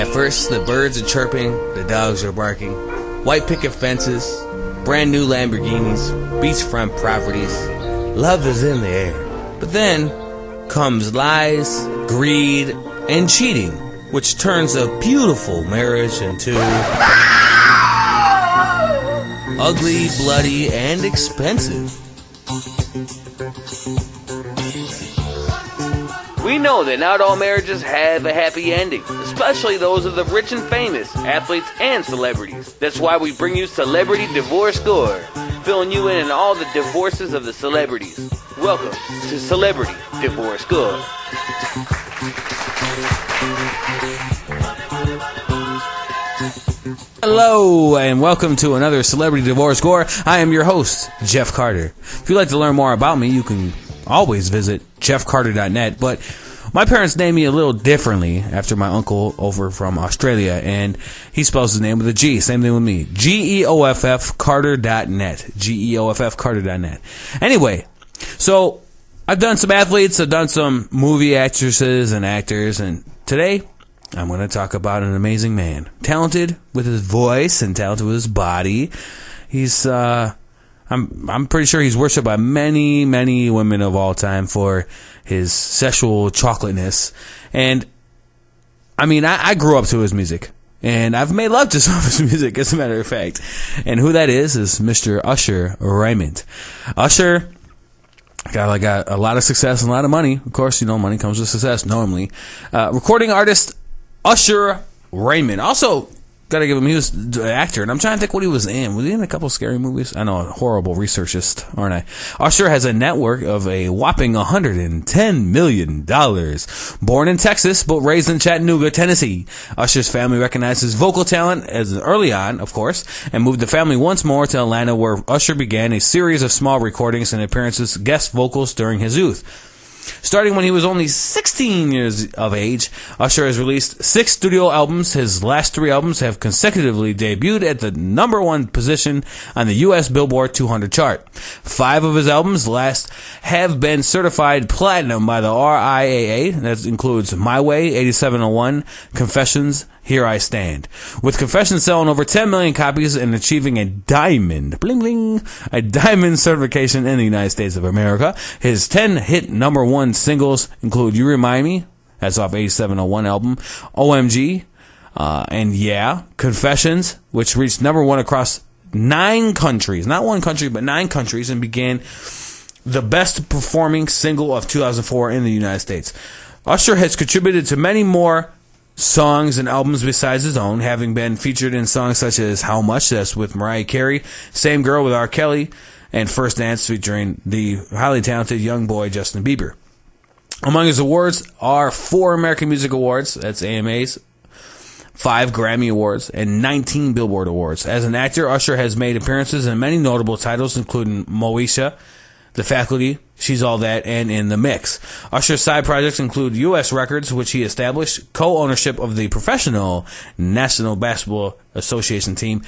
At first, the birds are chirping, the dogs are barking, white picket fences, brand new Lamborghinis, beachfront properties. Love is in the air. But then comes lies, greed, and cheating, which turns a beautiful marriage into ugly, bloody, and expensive. We know that not all marriages have a happy ending, especially those of the rich and famous, athletes and celebrities. That's why we bring you Celebrity Divorce Gore, filling you in on all the divorces of the celebrities. Welcome to Celebrity Divorce Gore. Hello, and welcome to another Celebrity Divorce Gore. I am your host, Jeff Carter. If you'd like to learn more about me, you can always visit jeffcarter.net, but my parents named me a little differently after my uncle over from Australia, and he spells his name with a G, same thing with me, Geoff Carter.net, Geoff Carter.net. Anyway, so I've done some athletes, I've done some movie actresses and actors, and today I'm going to talk about an amazing man, talented with his voice and talented with his body. He's I'm pretty sure he's worshipped by many, many women of all time for his sexual chocolateness. And, I mean, I grew up to his music. And I've made love to some of his music, as a matter of fact. And who that is Mr. Usher Raymond. Usher got a lot of success and a lot of money. Of course, you know, money comes with success, normally. Recording artist Usher Raymond. Also, gotta give him, he was an actor, and I'm trying to think what he was in. Was he in a couple scary movies? I know, a horrible researchist, aren't I? Usher has a net worth of a whopping $110 million. Born in Texas, but raised in Chattanooga, Tennessee. Usher's family recognized his vocal talent as early on, of course, and moved the family once more to Atlanta, where Usher began a series of small recordings and appearances, guest vocals during his youth. Starting when he was only 16 years of age, Usher has released 6 studio albums. His last 3 albums have consecutively debuted at the number 1 position on the U.S. Billboard 200 chart. 5 of his albums last have been certified platinum by the RIAA. That includes My Way, 8701, Confessions, Here I Stand. With Confessions selling over 10 million copies and achieving a diamond, bling bling, a diamond certification in the United States of America. His 10 hit number 1 singles include You Remind Me, that's off 8701 album, OMG, and Yeah, Confessions, which reached number 1 across 9 countries, not one country, but 9 countries, and began the best performing single of 2004 in the United States. Usher has contributed to many more songs and albums besides his own, having been featured in songs such as How Much, that's with Mariah Carey, Same Girl with R. Kelly, and First Dance featuring the highly talented young boy Justin Bieber. Among his awards are 4 American Music Awards, that's AMAs, 5 Grammy Awards, and 19 Billboard Awards. As an actor, Usher has made appearances in many notable titles, including Moesha, The Faculty, She's All That, and In the Mix. Usher's side projects include U.S. Records, which he established, co-ownership of the professional National Basketball Association team,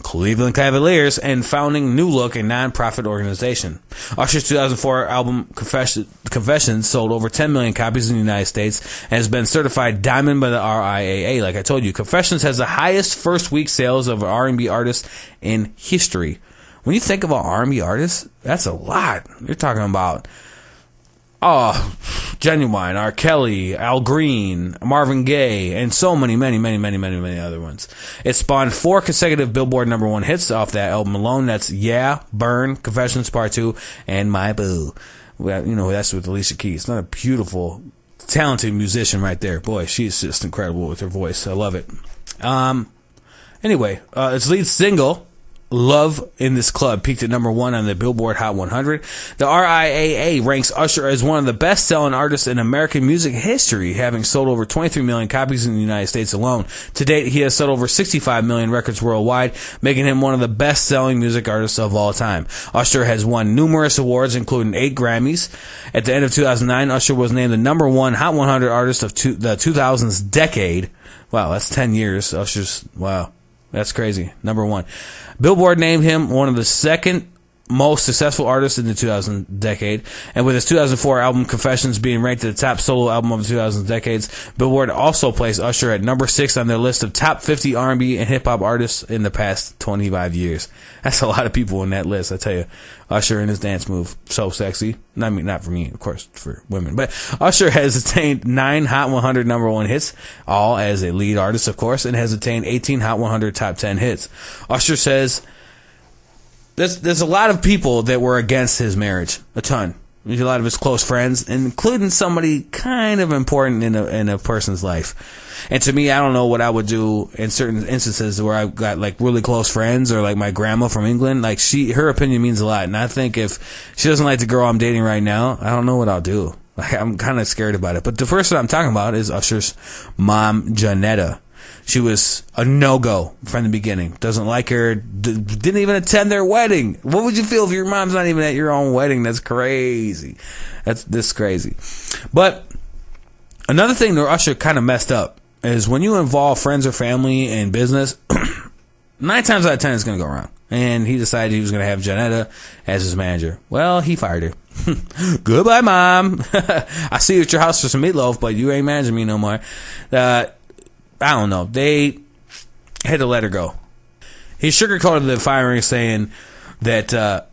Cleveland Cavaliers, and founding New Look, a non-profit organization. Usher's 2004 album Confessions sold over 10 million copies in the United States and has been certified diamond by the RIAA. Like I told you, Confessions has the highest first week sales of an R&B artist in history. When you think about R&B artists, that's a lot. You're talking about, Genuine, R. Kelly, Al Green, Marvin Gaye, and so many other ones. It spawned 4 consecutive Billboard number 1 hits off that album alone. That's Yeah, Burn, Confessions Part 2, and My Boo. Well, you know, that's with Alicia Keys. Not a beautiful, talented musician right there. Boy, she's just incredible with her voice. I love it. Anyway, its lead single, Love in This Club, peaked at number 1 on the Billboard Hot 100. The RIAA ranks Usher as one of the best-selling artists in American music history, having sold over 23 million copies in the United States alone. To date, he has sold over 65 million records worldwide, making him one of the best-selling music artists of all time. Usher has won numerous awards, including 8 Grammys. At the end of 2009, Usher was named the number 1 Hot 100 artist of the 2000s decade. Wow, that's 10 years. Usher's, wow. That's crazy. Number 1. Billboard named him one of the second most successful artist in the 2000 decade, and with his 2004 album Confessions being ranked the top solo album of the 2000 decades, Billboard also placed Usher at number 6 on their list of top 50 R&B and hip hop artists in the past 25 years. That's a lot of people in that list, I tell you. Usher and his dance move, so sexy. I mean, not for me, of course, for women. But Usher has attained 9 Hot 100 number 1 hits, all as a lead artist, of course, and has attained 18 Hot 100 top 10 hits. Usher says there's a lot of people that were against his marriage, a ton. There's a lot of his close friends, including somebody kind of important in a person's life. And to me, I don't know what I would do in certain instances where I've got like really close friends, or like my grandma from England. Like her opinion means a lot. And I think if she doesn't like the girl I'm dating right now, I don't know what I'll do. Like, I'm kind of scared about it. But the first one I'm talking about is Usher's mom, Janetta. She was a no-go from the beginning. Doesn't like her. Didn't even attend their wedding. What would you feel if your mom's not even at your own wedding? That's crazy. That's crazy. But another thing that Usher kind of messed up is when you involve friends or family in business, 9 times out of 10 it's going to go wrong. And he decided he was going to have Janetta as his manager. Well, he fired her. Goodbye, Mom. I see you at your house for some meatloaf, but you ain't managing me no more. I don't know. They had to let her go. He sugarcoated the firing, saying that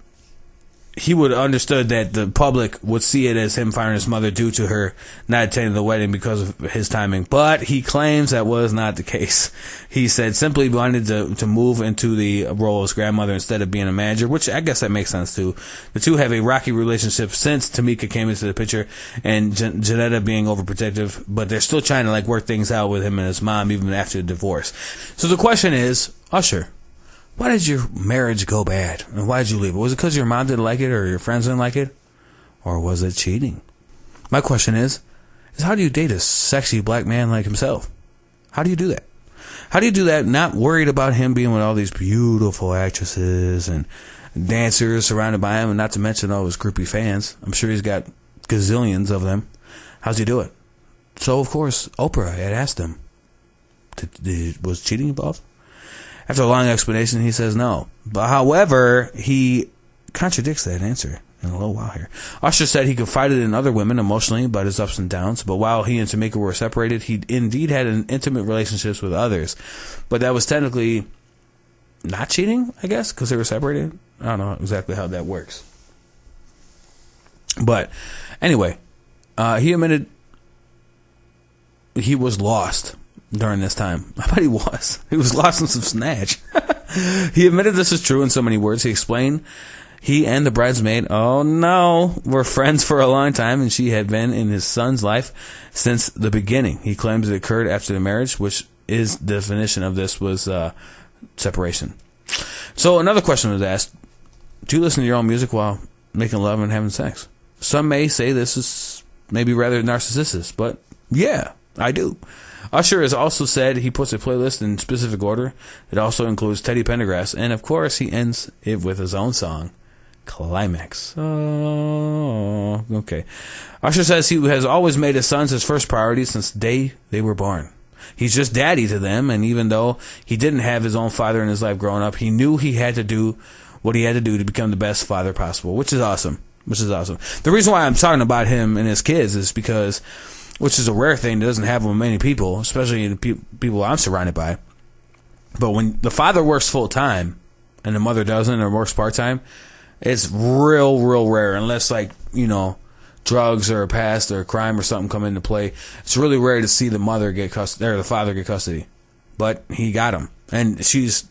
he would have understood that the public would see it as him firing his mother due to her not attending the wedding because of his timing. But he claims that was not the case. He said simply wanted to move into the role as grandmother instead of being a manager, which I guess that makes sense too. The two have a rocky relationship since Tamika came into the picture, and Janetta being overprotective, but they're still trying to like work things out with him and his mom even after the divorce. So the question is, Usher, why did your marriage go bad? And why did you leave it? Was it because your mom didn't like it, or your friends didn't like it? Or was it cheating? My question is how do you date a sexy black man like himself? How do you do that? How do you do that not worried about him being with all these beautiful actresses and dancers surrounded by him, and not to mention all his groupie fans? I'm sure he's got gazillions of them. How's he do it? So, of course, Oprah had asked him, was cheating involved? After a long explanation, he says no. But however, he contradicts that answer in a little while here. Usher said he confided in other women emotionally about his ups and downs, but while he and Tameka were separated, he indeed had an intimate relationships with others. But that was technically not cheating, I guess, because they were separated. I don't know exactly how that works. But anyway, he admitted he was lost during this time. I bet he was. He was lost in some snatch. He admitted this is true in so many words. He explained he and the bridesmaid, oh no, were friends for a long time, and she had been in his son's life since the beginning. He claims it occurred after the marriage, which is the definition of this was separation. So another question was asked, do you listen to your own music while making love and having sex? Some may say this is maybe rather narcissistic, but yeah, I do. Usher has also said he puts a playlist in specific order. It also includes Teddy Pendergrass, and of course he ends it with his own song, Climax. Oh, okay. Usher says he has always made his sons his first priority since the day they were born. He's just daddy to them, and even though he didn't have his own father in his life growing up, he knew he had to do what he had to do to become the best father possible, which is awesome. The reason why I'm talking about him and his kids is because, which is a rare thing that doesn't happen with many people, especially the people I'm surrounded by. But when the father works full time and the mother doesn't, or works part time, it's real rare, unless drugs or past or crime or something come into play. It's really rare to see the mother get custody or the father get custody. But he got him, and she's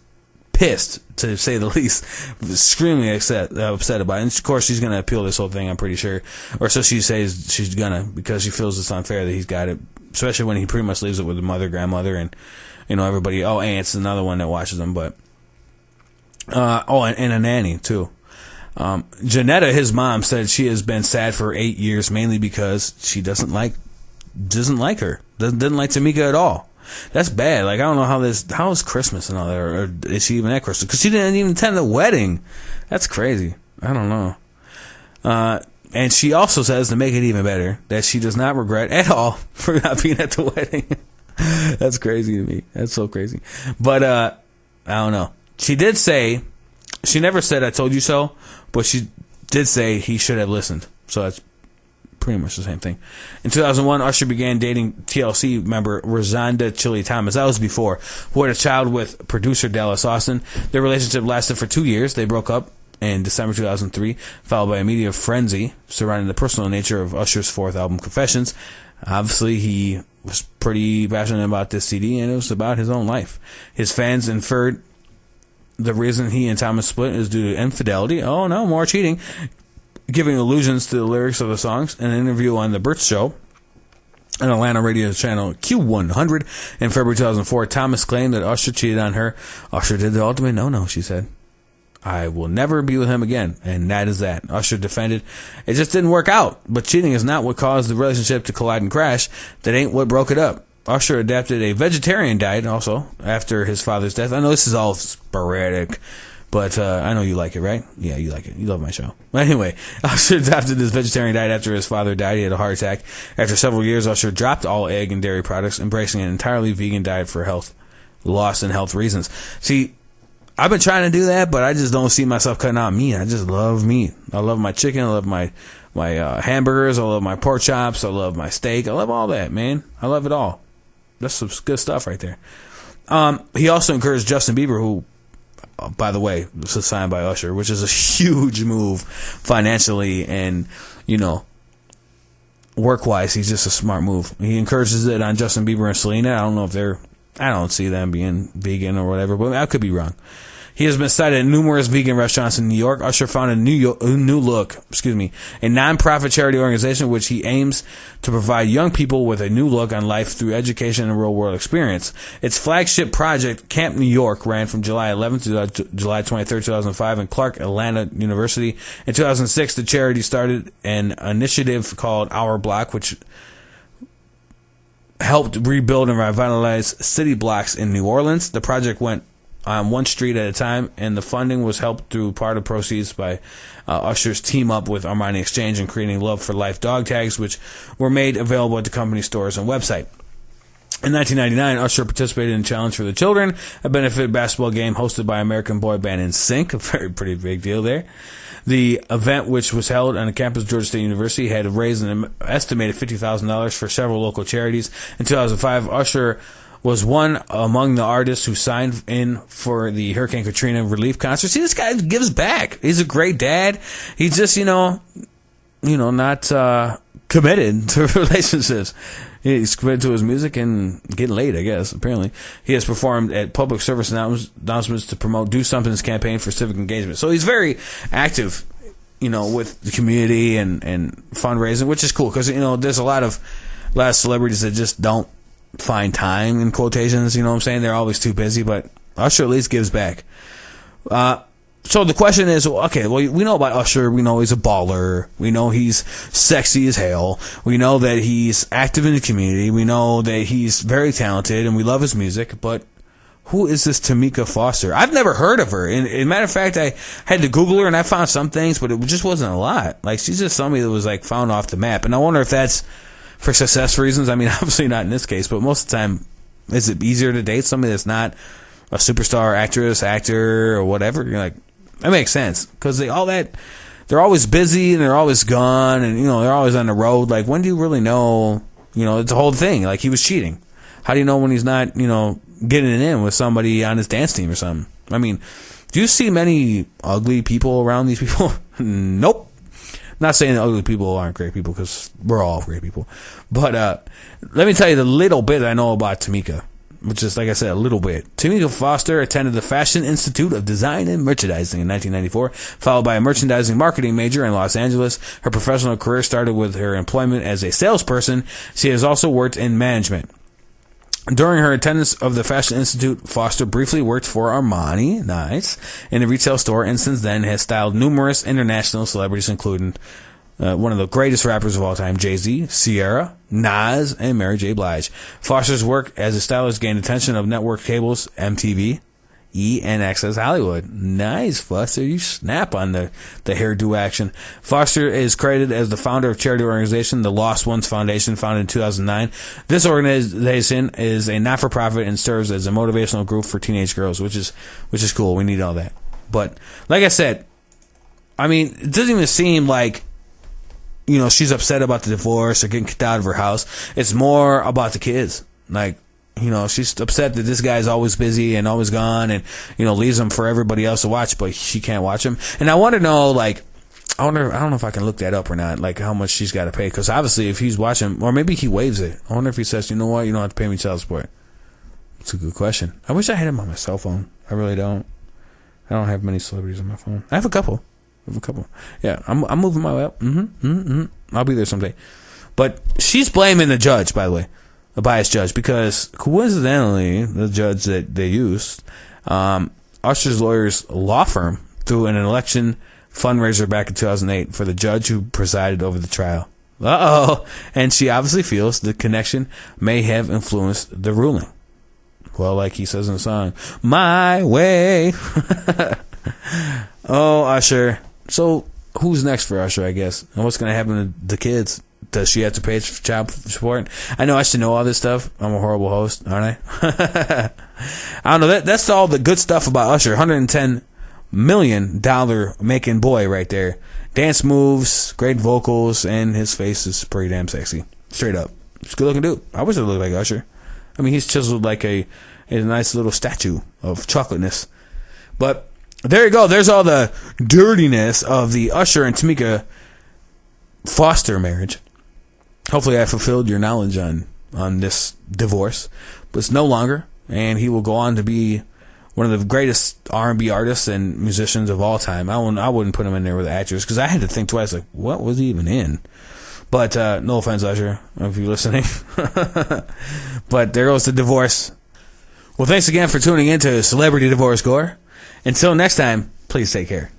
pissed, to say the least, extremely upset about it. And of course she's going to appeal this whole thing, I'm pretty sure, or so she says she's gonna, because she feels it's unfair that he's got it, especially when he pretty much leaves it with the mother, grandmother, and everybody. Aunt's another one that watches them, but and a nanny too. Janetta, his mom, said she has been sad for 8 years, mainly because she doesn't like her, didn't like Tamika at all. That's bad. Like, I don't know how is Christmas and all that, or is she even at Christmas? Because she didn't even attend the wedding. That's crazy. I don't know. And she also says, to make it even better, that she does not regret at all for not being at the wedding. That's crazy to me. That's so crazy. But, I don't know. She did say She never said "I told you so," but she did say he should have listened. So that's pretty much the same thing. In 2001, Usher began dating TLC member Rosanda Chili Thomas. That was before. Who had a child with producer Dallas Austin. Their relationship lasted for 2 years. They broke up in December 2003, followed by a media frenzy surrounding the personal nature of Usher's fourth album, Confessions. Obviously, he was pretty passionate about this CD, and it was about his own life. His fans inferred the reason he and Thomas split is due to infidelity. Oh no, more cheating. Giving allusions to the lyrics of the songs. In an interview on The Burt Show, an Atlanta radio channel Q100 in February 2004, Thomas claimed that Usher cheated on her. Usher did the ultimate no-no, she said. I will never be with him again, and that is that. Usher defended, it just didn't work out, but cheating is not what caused the relationship to collide and crash. That ain't what broke it up. Usher adapted a vegetarian diet also after his father's death. I know this is all sporadic, but I know you like it, right? Yeah, you like it. You love my show. Anyway, Usher adopted this vegetarian diet after his father died. He had a heart attack. After several years, Usher dropped all egg and dairy products, embracing an entirely vegan diet for health loss and health reasons. See, I've been trying to do that, but I just don't see myself cutting out meat. I just love meat. I love my chicken. I love my hamburgers. I love my pork chops. I love my steak. I love all that, man. I love it all. That's some good stuff right there. He also encouraged Justin Bieber, who, by the way, this is signed by Usher, which is a huge move financially and, work-wise. He's just a smart move. He encourages it on Justin Bieber and Selena. I don't see them being vegan or whatever, but I could be wrong. He has been cited at numerous vegan restaurants in New York. Usher founded New Look, a non-profit charity organization which he aims to provide young people with a new look on life through education and real-world experience. Its flagship project, Camp New York, ran from July 11th to July 23rd, 2005 in Clark Atlanta University. In 2006, the charity started an initiative called Our Block, which helped rebuild and revitalize city blocks in New Orleans. The project went on one street at a time, and the funding was helped through part of proceeds by Usher's team up with Armani Exchange and creating Love for Life dog tags, which were made available at the company stores and website. In 1999, Usher participated in Challenge for the Children, a benefit basketball game hosted by American boy band NSYNC, a pretty big deal there. The event, which was held on the campus of Georgia State University, had raised an estimated $50,000 for several local charities. In 2005, Usher was one among the artists who signed in for the Hurricane Katrina relief concert. See, this guy gives back. He's a great dad. He's just, not committed to relationships. He's committed to his music and getting laid, I guess, apparently. He has performed at public service announcements to promote Do Something's campaign for civic engagement. So he's very active, with the community and fundraising, which is cool because, there's a lot of celebrities that just don't find time, in quotations, you know what I'm saying? They're always too busy, but Usher at least gives back. So the question is, okay, well, we know about Usher. We know he's a baller. We know he's sexy as hell. We know that he's active in the community. We know that he's very talented, and we love his music. But who is this Tameka Foster? I've never heard of her. And, as a matter of fact, I had to Google her, and I found some things, but it just wasn't a lot. Like, she's just somebody that was, found off the map. And I wonder if that's for success reasons. I mean, obviously not in this case, but most of the time, is it easier to date somebody that's not a superstar actress, actor, or whatever? You're like, that makes sense, because they're always busy and they're always gone, and they're always on the road. Like, when do you really know? It's a whole thing. Like, he was cheating. How do you know when he's not getting it in with somebody on his dance team or something? I mean, do you see many ugly people around these people? Nope. Not saying that ugly people aren't great people, because we're all great people. But let me tell you the little bit I know about Tameka, which is, like I said, a little bit. Tameka Foster attended the Fashion Institute of Design and Merchandising in 1994, followed by a merchandising marketing major in Los Angeles. Her professional career started with her employment as a salesperson. She has also worked in management. During her attendance of the Fashion Institute, Foster briefly worked for Armani, nice, in a retail store, and since then has styled numerous international celebrities, including one of the greatest rappers of all time, Jay-Z, Ciara, Nas, and Mary J. Blige. Foster's work as a stylist gained attention of network cables, MTV, E, and Access Hollywood. Nice, Foster. You snap on the hairdo action. Foster is credited as the founder of charity organization, the Lost Ones Foundation, founded in 2009. This organization is a not-for-profit and serves as a motivational group for teenage girls, which is cool. We need all that. But like I said, I mean, it doesn't even seem like, you know, she's upset about the divorce or getting kicked out of her house. It's more about the kids. Like, you know, she's upset that this guy's always busy and always gone and, you know, leaves him for everybody else to watch, but she can't watch him. And I want to know, like, I don't know if I can look that up or not, like how much she's got to pay. Because obviously if he's watching, or maybe he waives it. I wonder if he says, you know what, you don't have to pay me child support. It's a good question. I wish I had him on my cell phone. I really don't. I don't have many celebrities on my phone. I have a couple. Yeah, I'm moving my way up. I'll be there someday. But she's blaming the judge, by the way, a biased judge, because coincidentally, the judge that they used, Usher's lawyer's law firm threw an election fundraiser back in 2008 for the judge who presided over the trial. And she obviously feels the connection may have influenced the ruling. Well, like he says in the song, my way. Oh, Usher. So, who's next for Usher, I guess? And what's going to happen to the kids? Does she have to pay child support? I know I should know all this stuff. I'm a horrible host, aren't I? I don't know. That's all the good stuff about Usher. $110 million making boy right there. Dance moves, great vocals, and his face is pretty damn sexy. Straight up. It's a good looking dude. I wish I looked like Usher. I mean, he's chiseled like a nice little statue of chocolateness. But there you go. There's all the dirtiness of the Usher and Tameka foster marriage. Hopefully I fulfilled your knowledge on this divorce. But it's no longer. And he will go on to be one of the greatest R&B artists and musicians of all time. I wouldn't put him in there with actors because I had to think twice, like, what was he even in? But no offense, Usher, if you're listening. But there goes the divorce. Well, thanks again for tuning in to Celebrity Divorce Gore. Until next time, please take care.